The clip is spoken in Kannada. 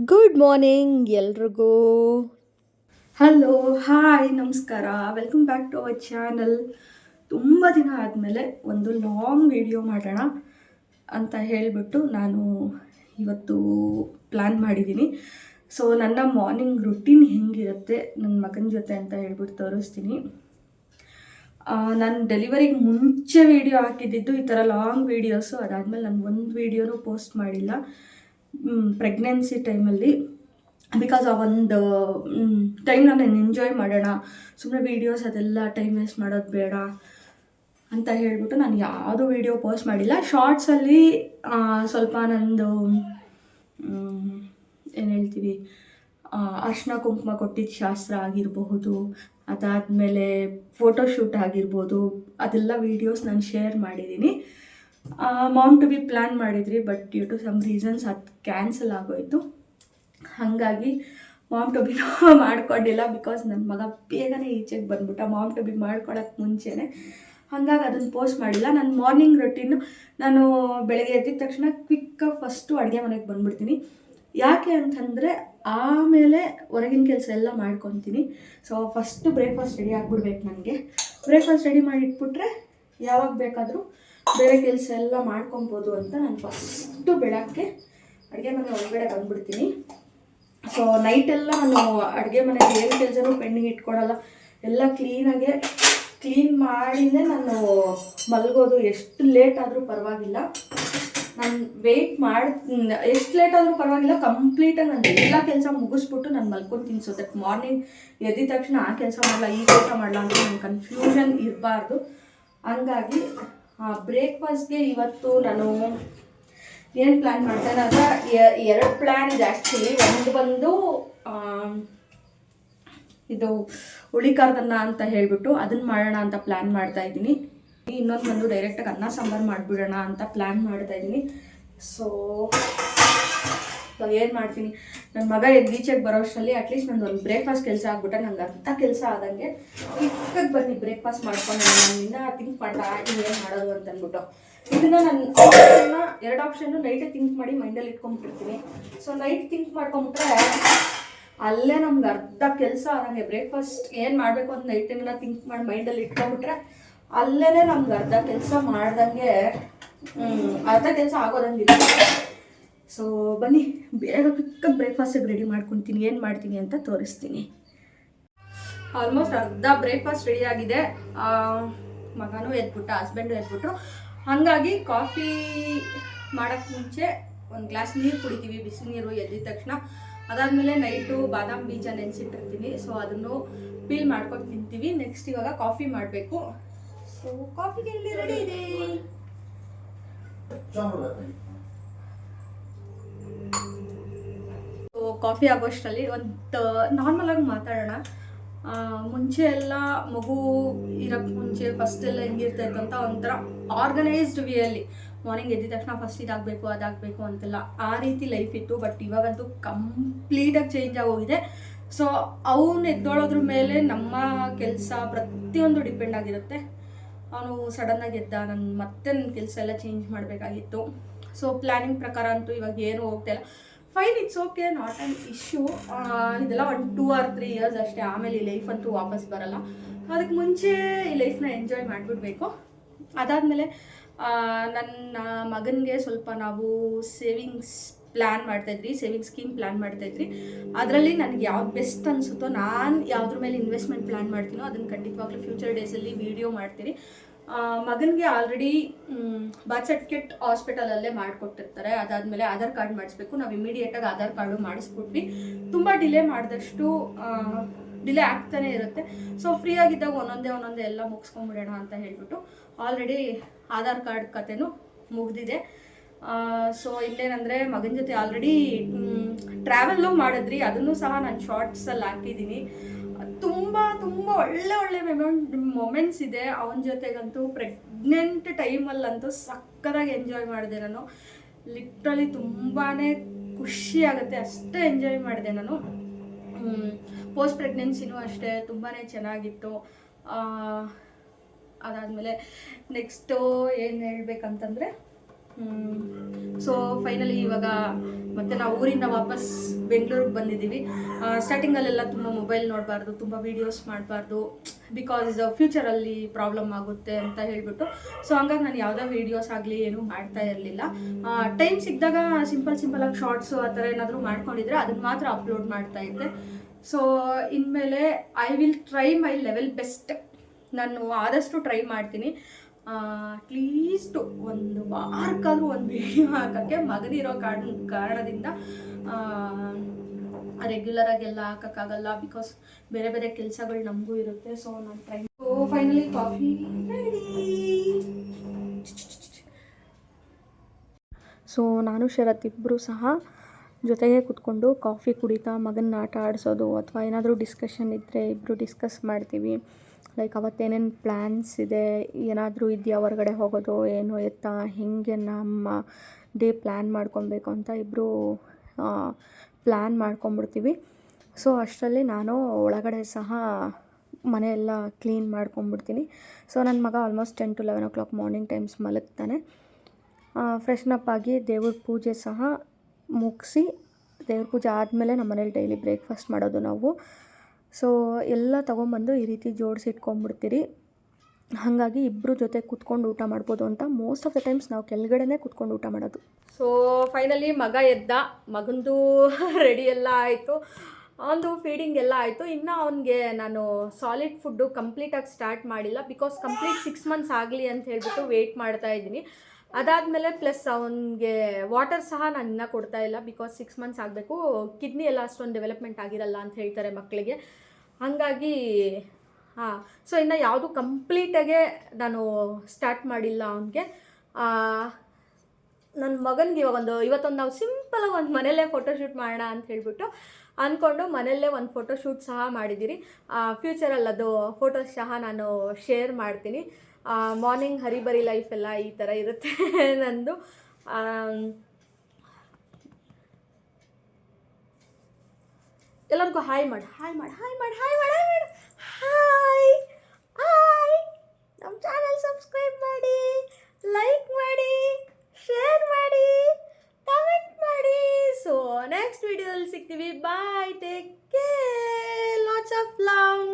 ಗುಡ್ ಮಾರ್ನಿಂಗ್ ಎಲ್ರಿಗೂ. ಹಲೋ, ಹಾಯ್, ನಮಸ್ಕಾರ. Welcome back to our channel. ತುಂಬ ದಿನ ಆದಮೇಲೆ ಒಂದು ಲಾಂಗ್ ವಿಡಿಯೋ ಮಾಡೋಣ ಅಂತ ಹೇಳಿಬಿಟ್ಟು ನಾನು ಇವತ್ತು ಪ್ಲ್ಯಾನ್ ಮಾಡಿದ್ದೀನಿ. ಸೊ ನನ್ನ ಮಾರ್ನಿಂಗ್ ರುಟೀನ್ ಹೆಂಗಿರುತ್ತೆ ನನ್ನ ಮಗನ ಜೊತೆ ಅಂತ ಹೇಳ್ಬಿಟ್ಟು ತೋರಿಸ್ತೀನಿ. ನಾನು ಡೆಲಿವರಿಗೆ ಮುಂಚೆ ವೀಡಿಯೋ ಹಾಕಿದ್ದಿದ್ದು ಈ ಥರ ಲಾಂಗ್ ವೀಡಿಯೋಸು. ಅದಾದಮೇಲೆ ನಾನು ಒಂದು ವೀಡಿಯೋನೂ ಪೋಸ್ಟ್ ಮಾಡಿಲ್ಲ ಪ್ರೆಗ್ನೆನ್ಸಿ ಟೈಮಲ್ಲಿ. ಬಿಕಾಸ್ ಆ ಒಂದು ಟೈಮ್ನ ನಾನು ಎಂಜಾಯ್ ಮಾಡೋಣ, ಸುಮ್ಮನೆ ವೀಡಿಯೋಸ್ ಅದೆಲ್ಲ ಟೈಮ್ ವೇಸ್ಟ್ ಮಾಡೋದು ಬೇಡ ಅಂತ ಹೇಳ್ಬಿಟ್ಟು ನಾನು ಯಾವುದೂ ವೀಡಿಯೋ ಪೋಸ್ಟ್ ಮಾಡಿಲ್ಲ. ಶಾರ್ಟ್ಸಲ್ಲಿ ಸ್ವಲ್ಪ ನಂದು ಏನು ಹೇಳ್ತೀವಿ, ಅರ್ಶಿನ ಕುಂಕುಮ ಕೊಟ್ಟಿದ್ದ ಶಾಸ್ತ್ರ ಆಗಿರಬಹುದು, ಅದಾದಮೇಲೆ ಫೋಟೋಶೂಟ್ ಆಗಿರ್ಬೋದು, ಅದೆಲ್ಲ ವೀಡಿಯೋಸ್ ನಾನು ಶೇರ್ ಮಾಡಿದ್ದೀನಿ. ಮಾಮ್ ಟು ಬಿ ಪ್ಲ್ಯಾನ್ ಮಾಡಿದ್ರಿ, but due to some reasons ಅದು ಕ್ಯಾನ್ಸಲ್ ಆಗೋಯಿತು. ಹಾಗಾಗಿ ಮಾಮ್ ಟು ಬಿ ಮಾಡ್ಕೊಂಡಿಲ್ಲ. ಬಿಕಾಸ್ ನನ್ನ ಮಗ ಬೇಗನೆ ಈಚೆಗೆ ಬಂದ್ಬಿಟ್ಟ ಮಾಮ್ ಟು ಬಿ ಮಾಡ್ಕೊಳಕ್ಕೆ ಮುಂಚೆನೇ. ಹಾಗಾಗಿ ಅದನ್ನು ಪೋಸ್ಟ್ ಮಾಡಿಲ್ಲ. ನನ್ನ ಮಾರ್ನಿಂಗ್ ರೊಟೀನು, ನಾನು ಬೆಳಗ್ಗೆ ಎದ್ದಿದ ತಕ್ಷಣ ಕ್ವಿಕ್ಕಾಗಿ ಫಸ್ಟು ಅಡುಗೆ ಮನೆಗೆ ಬಂದುಬಿಡ್ತೀನಿ. ಯಾಕೆ ಅಂತಂದರೆ ಆಮೇಲೆ ಹೊರಗಿನ ಕೆಲಸ ಎಲ್ಲ ಮಾಡ್ಕೊತೀನಿ. ಸೊ ಫಸ್ಟು ಬ್ರೇಕ್ಫಾಸ್ಟ್ ರೆಡಿ ಆಗಿಬಿಡ್ಬೇಕು ನನಗೆ. ಬ್ರೇಕ್ಫಾಸ್ಟ್ ರೆಡಿ ಮಾಡಿಟ್ಬಿಟ್ರೆ ಯಾವಾಗ ಬೇಕಾದರೂ ಬೇರೆ ಕೆಲಸ ಎಲ್ಲ ಮಾಡ್ಕೊಬೋದು ಅಂತ ನಾನು ಫಸ್ಟು ಬೆಳಗ್ಗೆ ಅಡುಗೆ ಮನೆ ಒಳಗಡೆ ಬಂದುಬಿಡ್ತೀನಿ. ಸೊ ನೈಟೆಲ್ಲ ನಾನು ಅಡುಗೆ ಮನೆಗೆ ಏನು ಕೆಲಸನೂ ಪೆಂಡಿಂಗ್ ಇಟ್ಕೊಡಲ್ಲ. ಎಲ್ಲ ಕ್ಲೀನ್ ಮಾಡಿನೇ ನಾನು ಮಲಗೋದು. ಎಷ್ಟು ಲೇಟ್ ಆದರೂ ಪರವಾಗಿಲ್ಲ, ನಾನು ವೆಯ್ಟ್ ಎಷ್ಟು ಲೇಟ್ ಆದರೂ ಪರವಾಗಿಲ್ಲ, ಕಂಪ್ಲೀಟಾಗಿ ನಾನು ಎಲ್ಲ ಕೆಲಸ ಮುಗಿಸ್ಬಿಟ್ಟು ನಾನು ಮಲ್ಕೊತೀನಿ. ಸೊ ದಟ್ ಮಾರ್ನಿಂಗ್ ಎದ್ದಿದ ತಕ್ಷಣ ಆ ಕೆಲಸ ಮಾಡಲ್ಲ, ಈ ಕೆಲಸ ಮಾಡಲ್ಲ ಅಂತ ನನ್ನ ಕನ್ಫ್ಯೂಷನ್ ಇರಬಾರ್ದು. ಹಂಗಾಗಿ ಬ್ರೇಕ್ಫಾಸ್ಟ್ಗೆ ಇವತ್ತು ನಾನು ಏನು ಪ್ಲ್ಯಾನ್ ಮಾಡ್ತೇನೆ ಅಂದರೆ ಎರಡು ಪ್ಲ್ಯಾನ್ ಇದೆ ಆ್ಯಕ್ಚುಲಿ. ಒಂದು ಬಂದು ಇದು ಹುಳಿಕಾರದನ್ನ ಅಂತ ಹೇಳಿಬಿಟ್ಟು ಅದನ್ನು ಮಾಡೋಣ ಅಂತ ಪ್ಲ್ಯಾನ್ ಮಾಡ್ತಾಯಿದ್ದೀನಿ. ಇನ್ನೊಂದು ಬಂದು ಡೈರೆಕ್ಟಾಗಿ ಅನ್ನ ಸಾಂಬಾರು ಮಾಡಿಬಿಡೋಣ ಅಂತ ಪ್ಲ್ಯಾನ್ ಮಾಡ್ತಾಯಿದ್ದೀನಿ. ಸೊ ಏನು ಮಾಡ್ತೀನಿ, ನನ್ನ ಮಗ ಈಚೆಗೆ ಬರೋ ಅಷ್ಟರಲ್ಲಿ ಅಟ್ಲೀಸ್ಟ್ ನಂದು ಒಂದು ಬ್ರೇಕ್ಫಾಸ್ಟ್ ಕೆಲಸ ಆಗ್ಬಿಟ್ಟೆ ನಂಗೆ ಅರ್ಧ ಕೆಲಸ ಆದಂಗೆ ಕ್ವಿಕ್ಕಾಗಿ ಬನ್ನಿ ಬ್ರೇಕ್ಫಾಸ್ಟ್ ಮಾಡ್ಕೊಂಡು ನಾನು ಇನ್ನೂ ಥಿಂಕ್ ಮಾಡ್ತಾ ಏನು ಮಾಡೋದು ಅಂತ ಅಂದ್ಬಿಟ್ಟು ಇದನ್ನು ನಾನು ಎರಡು ಆಪ್ಷನ್ನು ನೈಟೇ ಥಿಂಕ್ ಮಾಡಿ ಮೈಂಡಲ್ಲಿ ಇಟ್ಕೊಂಡ್ಬಿಟ್ಟಿರ್ತೀನಿ. ಸೊ ನೈಟ್ ಥಿಂಕ್ ಮಾಡ್ಕೊಂಬಿಟ್ರೆ ಅಲ್ಲೇ ನಮ್ಗೆ ಅರ್ಧ ಕೆಲಸ ಆದಂಗೆ. ಬ್ರೇಕ್ಫಾಸ್ಟ್ ಏನು ಮಾಡಬೇಕು ಅಂತ ನೈಟನ್ನ ಥಿಂಕ್ ಮಾಡಿ ಮೈಂಡಲ್ಲಿ ಇಟ್ಕೊಂಡ್ಬಿಟ್ರೆ ಅಲ್ಲೇ ನಮ್ಗೆ ಅರ್ಧ ಕೆಲಸ ಮಾಡ್ದಂಗೆ, ಅರ್ಧ ಕೆಲಸ ಆಗೋದಂಗಿಲ್ಲ. ಸೊ ಬನ್ನಿ ಬೇಗ ಕ್ವಿಕ್ಕಾಗಿ ಬ್ರೇಕ್ಫಾಸ್ಟಿಗೆ ರೆಡಿ ಮಾಡ್ಕೊತೀನಿ. ಏನು ಮಾಡ್ತೀನಿ ಅಂತ ತೋರಿಸ್ತೀನಿ. ಆಲ್ಮೋಸ್ಟ್ ಅರ್ಧ ಬ್ರೇಕ್ಫಾಸ್ಟ್ ರೆಡಿ ಆಗಿದೆ. ಮಗನೂ ಎದ್ಬಿಟ್ಟ, ಹಸ್ಬೆಂಡು ಎದ್ಬಿಟ್ರು. ಹಾಗಾಗಿ ಕಾಫಿ ಮಾಡೋಕ್ಕೆ ಮುಂಚೆ ಒಂದು ಗ್ಲಾಸ್ ನೀರು ಕುಡಿತೀವಿ, ಬಿಸಿ ನೀರು ಎದ್ದಿದ ತಕ್ಷಣ. ಅದಾದಮೇಲೆ ನೈಟು ಬಾದಾಮ್ ಬೀಜ ನೆನೆಸಿಟ್ಟಿರ್ತೀನಿ. ಸೊ ಅದನ್ನು ಪೀಲ್ ಮಾಡ್ಕೊಂಡು ತಿಂತೀವಿ. ನೆಕ್ಸ್ಟ್ ಇವಾಗ ಕಾಫಿ ಮಾಡಬೇಕು. ಸೊ ಕಾಫಿಗೆ ಇಲ್ಲಿ ರೆಡಿ ಇದೆ. ಸೊ ಕಾಫಿ ಆಗೋಷ್ಟರಲ್ಲಿ ಒಂದು ನಾರ್ಮಲಾಗಿ ಮಾತಾಡೋಣ. ಮುಂಚೆ ಎಲ್ಲ ಮಗು ಇರೋಕ್ಕೆ ಮುಂಚೆ ಫಸ್ಟ್ ಎಲ್ಲ ಹೆಂಗಿರ್ತಾಯಿತ್ತು ಅಂತ ಒಂಥರ ಆರ್ಗನೈಸ್ಡ್ ವೇಯಲ್ಲಿ ಮಾರ್ನಿಂಗ್ ಎದ್ದಿದ ತಕ್ಷಣ ಫಸ್ಟ್ ಇದಾಗಬೇಕು ಅದಾಗಬೇಕು ಅಂತೆಲ್ಲ ಆ ರೀತಿ ಲೈಫ್ ಇತ್ತು. ಬಟ್ ಇವಾಗಂತೂ ಕಂಪ್ಲೀಟಾಗಿ ಚೇಂಜ್ ಆಗೋಗಿದೆ. ಸೊ ಅವನು ಎದ್ದೋಳೋದ್ರ ಮೇಲೆ ನಮ್ಮ ಕೆಲಸ ಪ್ರತಿಯೊಂದು ಡಿಪೆಂಡ್ ಆಗಿರುತ್ತೆ. ಅವನು ಸಡನ್ನಾಗಿ ಎದ್ದ, ಮತ್ತೆ ನನ್ನ ಕೆಲಸ ಎಲ್ಲ ಚೇಂಜ್ ಮಾಡಬೇಕಾಗಿತ್ತು. ಸೊ ಪ್ಲ್ಯಾನಿಂಗ್ ಪ್ರಕಾರ ಅಂತೂ ಇವಾಗ ಏನೂ ಹೋಗ್ತಾಯಿಲ್ಲ. Fine, it's okay, not an issue. ಇದೆಲ್ಲ 1 2 or 3 years ಅಷ್ಟೇ. ಆಮೇಲೆ ಈ ಲೈಫ್ ಅಂತೂ ವಾಪಸ್ ಬರಲ್ಲ. ಅದಕ್ಕೆ ಮುಂಚೆ ಈ ಲೈಫ್ನ ಎಂಜಾಯ್ ಮಾಡಿಬಿಡ್ಬೇಕು. ಅದಾದಮೇಲೆ ನನ್ನ ಮಗನಿಗೆ ಸ್ವಲ್ಪ ನಾವು ಸೇವಿಂಗ್ಸ್ ಪ್ಲ್ಯಾನ್ ಮಾಡ್ತಾಯಿದ್ರಿ, ಸೇವಿಂಗ್ ಸ್ಕೀಮ್ ಪ್ಲ್ಯಾನ್ ಮಾಡ್ತಾಯಿದ್ರಿ. ಅದರಲ್ಲಿ ನನಗೆ ಯಾವ್ದು ಬೆಸ್ಟ್ ಅನಿಸುತ್ತೋ, ನಾನು ಯಾವುದ್ರ ಮೇಲೆ ಇನ್ವೆಸ್ಟ್ಮೆಂಟ್ ಪ್ಲ್ಯಾನ್ ಮಾಡ್ತೀನೋ ಅದನ್ನು ಖಂಡಿತವಾಗ್ಲೂ ಫ್ಯೂಚರ್ ಡೇಸಲ್ಲಿ ವೀಡಿಯೋ ಮಾಡ್ತೀನಿ. ಮಗನಿಗೆ ಆಲ್ರೆಡಿ ಬರ್ತ್ ಸರ್ಟಿಫಿಕೇಟ್ ಹಾಸ್ಪಿಟಲಲ್ಲೇ ಮಾಡಿಕೊಟ್ಟಿರ್ತಾರೆ. ಅದಾದಮೇಲೆ ಆಧಾರ್ ಕಾರ್ಡ್ ಮಾಡಿಸ್ಬೇಕು. ನಾವು ಇಮಿಡಿಯೇಟಾಗಿ ಆಧಾರ್ ಕಾರ್ಡು ಮಾಡಿಸ್ಬಿಟ್ವಿ. ತುಂಬ ಡಿಲೇ ಮಾಡಿದಷ್ಟು ಡಿಲೇ ಆಗ್ತಾನೆ ಇರುತ್ತೆ. ಸೊ ಫ್ರೀ ಆಗಿದ್ದಾಗ ಒಂದೊಂದೇ ಎಲ್ಲ ಮುಗಿಸ್ಕೊಂಡ್ಬಿಡೋಣ ಅಂತ ಹೇಳ್ಬಿಟ್ಟು ಆಲ್ರೆಡಿ ಆಧಾರ್ ಕಾರ್ಡ್ ಕತೆನೂ ಮುಗಿದಿದೆ. ಸೊ ಇಲ್ಲೇನಂದರೆ ಮಗನ ಜೊತೆ ಆಲ್ರೆಡಿ ಟ್ರಾವೆಲ್ಲು ಮಾಡಿದ್ರಿ, ಅದನ್ನು ಸಹ ನಾನು ಶಾರ್ಟ್ಸಲ್ಲಿ ಹಾಕಿದ್ದೀನಿ. ತುಂಬ ಒಳ್ಳೆ ಮೊಮೆಂಟ್ಸ್ ಇದೆ ಅವನ ಜೊತೆಗಂತೂ. ಪ್ರೆಗ್ನೆಂಟ್ ಟೈಮಲ್ಲಂತೂ ಸಕ್ಕತ್ತಾಗಿ ಎಂಜಾಯ್ ಮಾಡಿದೆ ನಾನು. ಲಿಟ್ರಲಿ ತುಂಬಾ ಖುಷಿ ಆಗುತ್ತೆ, ಅಷ್ಟೇ ಎಂಜಾಯ್ ಮಾಡಿದೆ ನಾನು. ಪೋಸ್ಟ್ ಪ್ರೆಗ್ನೆನ್ಸಿನೂ ಅಷ್ಟೇ ತುಂಬಾ ಚೆನ್ನಾಗಿತ್ತು. ಅದಾದಮೇಲೆ ನೆಕ್ಸ್ಟು ಏನು ಹೇಳ್ಬೇಕಂತಂದರೆ ಸೊ ಫೈನಲಿ ಇವಾಗ ಮತ್ತೆ ನಾವು ಊರಿಂದ ವಾಪಸ್ ಬೆಂಗಳೂರಿಗೆ ಬಂದಿದ್ದೀವಿ. ಸ್ಟಾರ್ಟಿಂಗಲ್ಲೆಲ್ಲ ತುಂಬ ಮೊಬೈಲ್ ನೋಡಬಾರ್ದು, ತುಂಬ ವೀಡಿಯೋಸ್ ಮಾಡಬಾರ್ದು, ಬಿಕಾಸ್ ಫ್ಯೂಚರಲ್ಲಿ ಪ್ರಾಬ್ಲಮ್ ಆಗುತ್ತೆ ಅಂತ ಹೇಳಿಬಿಟ್ಟು. ಸೊ ಹಂಗಾಗಿ ನಾನು ಯಾವುದೇ ವೀಡಿಯೋಸ್ ಆಗಲಿ ಏನೂ ಮಾಡ್ತಾ ಇರಲಿಲ್ಲ. ಟೈಮ್ ಸಿಕ್ಕಿದಾಗ ಸಿಂಪಲಾಗಿ ಶಾರ್ಟ್ಸು ಆ ಥರ ಏನಾದರೂ ಮಾಡ್ಕೊಂಡಿದ್ರೆ ಅದನ್ನು ಮಾತ್ರ ಅಪ್ಲೋಡ್ ಮಾಡ್ತಾ ಇದ್ದೆ. ಸೊ ಇನ್ಮೇಲೆ I will try my level best. ನಾನು ಆದಷ್ಟು ಟ್ರೈ ಮಾಡ್ತೀನಿ. ಅಟ್ಲೀಸ್ಟ್ ಒಂದು ವಾರಕ್ಕಾದರೂ ಒಂದು ವಿಡಿಯೋ ಹಾಕೋಕ್ಕೆ ಮಗನಿರೋ ಕಾರಣದಿಂದ ರೆಗ್ಯುಲರಾಗೆಲ್ಲ ಹಾಕೋಕ್ಕಾಗಲ್ಲ, ಬಿಕಾಸ್ ಬೇರೆ ಬೇರೆ ಕೆಲಸಗಳು ನಮಗೂ ಇರುತ್ತೆ. ಸೊ ನಾನು try. So finally coffee ready. So ನಾನು ಶರತ್ ಇಬ್ಬರು ಸಹ ಜೊತೆಗೆ ಕೂತ್ಕೊಂಡು ಕಾಫಿ ಕುಡಿತಾ ಮಗನ ಆಟ ಆಡಿಸೋದು ಅಥವಾ ಏನಾದರೂ ಡಿಸ್ಕಷನ್ ಇದ್ದರೆ ಇಬ್ಬರು ಡಿಸ್ಕಸ್ ಮಾಡ್ತೀವಿ. ಲೈಕ್ ಅವತ್ತೇನೇನು ಪ್ಲ್ಯಾನ್ಸ್ ಇದೆ, ಏನಾದರೂ ಇದೆಯಾ ಹೊರಗಡೆ ಹೋಗೋದು, ಏನು ಎತ್ತಾ, ಹೇಗೆ ನಮ್ಮ ಡೇ ಪ್ಲ್ಯಾನ್ ಮಾಡ್ಕೊಬೇಕು ಅಂತ ಇಬ್ಬರು ಪ್ಲ್ಯಾನ್ ಮಾಡ್ಕೊಂಬಿಡ್ತೀವಿ. ಸೊ ಅಷ್ಟರಲ್ಲಿ ನಾನು ಒಳಗಡೆ ಸಹ ಮನೆಯೆಲ್ಲ ಕ್ಲೀನ್ ಮಾಡ್ಕೊಂಬಿಡ್ತೀನಿ. ಸೊ ನನ್ನ ಮಗ almost 10 to 11 o'clock morning times ಮಲಗ್ತಾನೆ. ಫ್ರೆಶ್ನಪ್ ಆಗಿ ದೇವ್ರ ಪೂಜೆ ಸಹ ಮುಗಿಸಿ, ದೇವ್ರ ಪೂಜೆ ಆದಮೇಲೆ ನಮ್ಮ ಮನೇಲಿ ಡೈಲಿ ಬ್ರೇಕ್ಫಾಸ್ಟ್ ಮಾಡೋದು ನಾವು. ಸೊ ಎಲ್ಲ ತೊಗೊಂಬಂದು ಈ ರೀತಿ ಜೋಡಿಸಿ ಇಟ್ಕೊಂಡ್ಬಿಡ್ತೀರಿ. ಹಾಗಾಗಿ ಇಬ್ಬರು ಜೊತೆ ಕೂತ್ಕೊಂಡು ಊಟ ಮಾಡ್ಬೋದು ಅಂತ ಮೋಸ್ಟ್ ಆಫ್ ದ ಟೈಮ್ಸ್ ನಾವು ಕೆಳಗಡೆನೇ ಕೂತ್ಕೊಂಡು ಊಟ ಮಾಡೋದು. ಸೊ ಫೈನಲಿ ಮಗ ಎದ್ದ, ಮಗಂದು ರೆಡಿ ಎಲ್ಲ ಆಯಿತು, ಅವನದು ಫೀಡಿಂಗ್ ಎಲ್ಲ ಆಯಿತು. ಇನ್ನು ಅವನಿಗೆ ನಾನು ಸಾಲಿಡ್ ಫುಡ್ಡು ಕಂಪ್ಲೀಟಾಗಿ ಸ್ಟಾರ್ಟ್ ಮಾಡಿಲ್ಲ, ಬಿಕಾಸ್ ಕಂಪ್ಲೀಟ್ 6 months ಆಗಲಿ ಅಂತ ಹೇಳ್ಬಿಟ್ಟು ವೆಯ್ಟ್ ಮಾಡ್ತಾ ಇದ್ದೀನಿ. ಅದಾದಮೇಲೆ ಪ್ಲಸ್ ಅವನಿಗೆ ವಾಟರ್ ಸಹ ನಾನು ಇನ್ನೂ ಕೊಡ್ತಾ ಇಲ್ಲ, ಬಿಕಾಸ್ 6 months ಆಗಬೇಕು. ಕಿಡ್ನಿ ಎಲ್ಲ ಅಷ್ಟೊಂದು ಡೆವಲಪ್ಮೆಂಟ್ ಆಗಿರಲ್ಲ ಅಂತ ಹೇಳ್ತಾರೆ ಮಕ್ಕಳಿಗೆ. ಹಾಗಾಗಿ ಸೊ ಇನ್ನು ಯಾವುದು ಕಂಪ್ಲೀಟಾಗೆ ನಾನು ಸ್ಟಾರ್ಟ್ ಮಾಡಿಲ್ಲ ಅವನಿಗೆ. ನನ್ನ ಮಗನಿಗೆ ಇವತ್ತೊಂದು ನಾವು ಸಿಂಪಲಾಗಿ ಒಂದು ಮನೆಯಲ್ಲೇ ಫೋಟೋಶೂಟ್ ಮಾಡೋಣ ಅಂತ ಹೇಳ್ಬಿಟ್ಟು ಅಂದ್ಕೊಂಡು ಮನೆಯಲ್ಲೇ ಒಂದು ಫೋಟೋಶೂಟ್ ಸಹ ಮಾಡಿದ್ದೀರಿ. ಫ್ಯೂಚರಲ್ಲಿ ಅದು ಫೋಟೋಸ್ ಸಹ ನಾನು ಶೇರ್ ಮಾಡ್ತೀನಿ. ಮಾರ್ನಿಂಗ್ ಹರಿಬರಿ ಲೈಫ್ ಎಲ್ಲ ಈ ಥರ ಇರುತ್ತೆ ನಂದು. ಎಲ್ಲರಿಗೂ ಹಾಯ್ ಮಾಡಿ. ನಮ್ಮ ಚಾನಲ್ ಸಬ್ಸ್ಕ್ರೈಬ್ ಮಾಡಿ, ಲೈಕ್ ಮಾಡಿ, ಶೇರ್ ಮಾಡಿ, ಕಮೆಂಟ್ ಮಾಡಿ. ಸೊ ನೆಕ್ಸ್ಟ್ ವಿಡಿಯೋದಲ್ಲಿ ಸಿಗ್ತೀವಿ. Bye, take care, lots of love.